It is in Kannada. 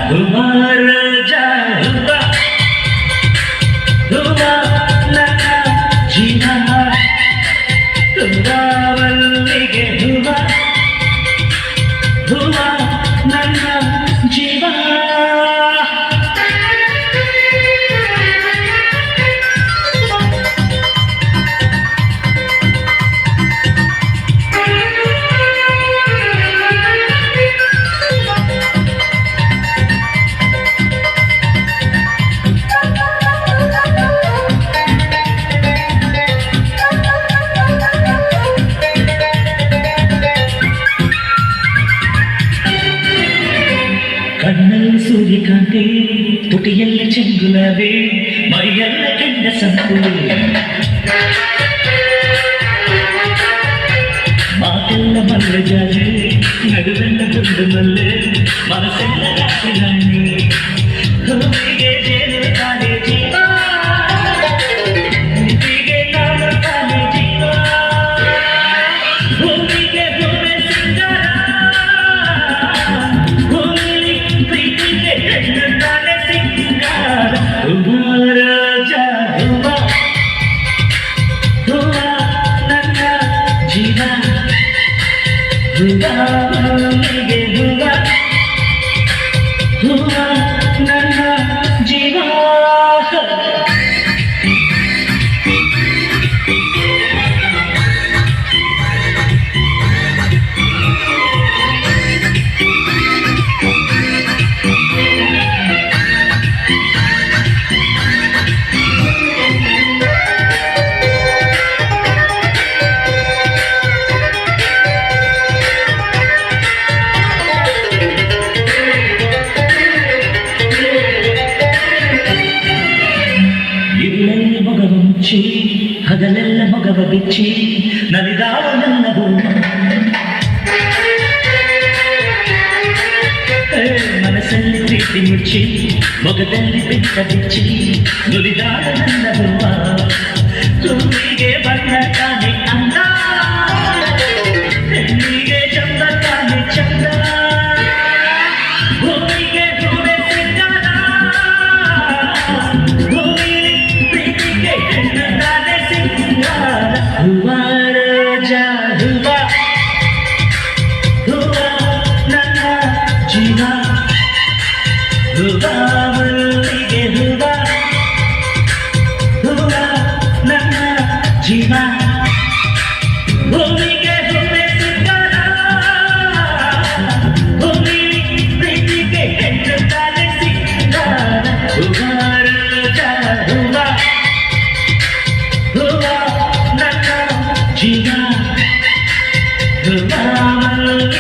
ಹುಮಾರಜ ಹುಮ ಹುಮ ನನ್ನ ಜೀವ ಹುಮಾವಲ್ಲಿಗೆ ಹುಮ ಹುಮ ನನ್ನ ಜೀವ ಕಣ್ಣಲ್ಲಿ ಸೂರ್ಯಕಾಂತಿ ತುಟಿಯಲ್ಲಿ ಚೆಂಗುಲವೇ ಮೈಯೆಲ್ಲ ಕೆಂಡ ಸಂಪು ಮಾತೆಲ್ಲ ಮಲ್ಲೆ ಜಾಜಿ ನಡುವೆಲ್ಲ ಗುಂಡು ಮಲ್ಲೆ ಮನಸ್ಸೆಲ್ಲ ರಾಣಿ ಹೂವಿಗೆ ಜೇನು ತಾನೆ ಜೀವ ಹೂವಿಗೆ ನಾನು ತಾನೆ ಜೀವ ಹೂವಿಗೆ ಹೂವೆ ಸಿಂಗಾರ ಪ್ರೀತಿಗೆ ಹೆಣ್ಣು ತಾನೆ ಸಿಂಗಾರ ಹುಮಾರಜ ಹುಮ ಹುಮ ನನ್ನ ಜೀವ ಹುಮಾವಲ್ಲಿಗೆ ಹುಮ ಹುಮ ನನ್ನ ಜೀವ ಇರುಳಲ್ಲಿ ಮೊಗವ ಮುಚ್ಚಿ ಹಗಲೆಲ್ಲ ಮೊಗವ ಬಿಚ್ಚಿ ನಲಿದಾವ ನನ್ನ ಭೂಮ ಮನಸ್ಸಲ್ಲಿ ಪ್ರೀತಿ ಮುಚ್ಚಿ ಮೊಗದಲ್ಲಿ ಬೆಟ್ಟ ಬಿಚ್ಚಿ ನುಲಿದಾವ ನನ್ನ ಭೂಮ ಹೂವಿಗೆ ಬಣ್ಣ ತಾನೆ ಅಂದ ಹೆಣ್ಣಿಗೆ ಚಂದ ತಾನೆ ಚಂದ ಭೂಮಿಗೆ ಹೂವೆ ಸಿಂಗಾರ ಹುಮಾರಜ ಹುಮ ಹುಮ ನನ್ನ ಜೀವ ಹುಮಾವಲ್ಲಿಗೆ ಹುಮ ಹುಮ ನನ್ನ ಜೀವ ಭೂಮಿಗೆ ಹೂವೆ ಸಿಂಗಾರ ಭೂಮಿ ಪ್ರೀತಿಗೆ ಹೆಣ್ಣು ತಾನೆ ಸಿಂಗಾರ ಹುಮಾರಜ ಹುಮ ಹುಮ ನನ್ನ ಜೀವ ಹುಮಾವಲ್ಲಿಗೆ